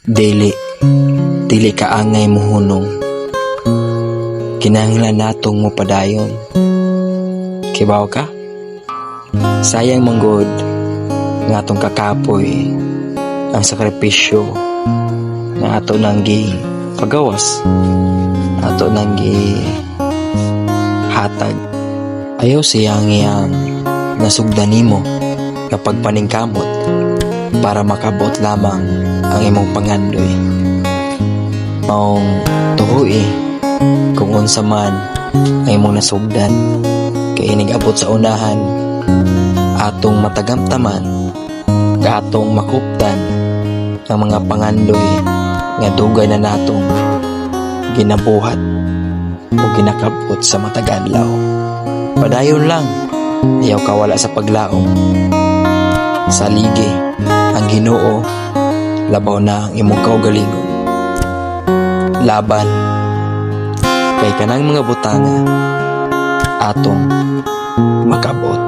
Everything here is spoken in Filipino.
Dili, dili kaangay muhunong. Kinahanglan natong mo padayon. Kibaw ka? Sayang manggod nga atong kakapoy ang sakripisyo nga ato nang gi pagawas, ato nang gi hatag. Ayaw siyang iyang nasugdan nimo kapag paningkamot para makabot lamang ang imong pangandoy. Maong tuhoy kung unsa man ang imong nasugdan, kay nag-abot sa unahan atong matagamtaman, atong makuptan ang mga pangandoy nga dugay na natong ginabuhat o ginakabot sa mataganlaw. Padayon lang, ayaw kawala sa paglaom. Sa ligi ang Ginoo, labaw na ang imong kaugalingon. Laban kay kanang mga butanga atong makabot.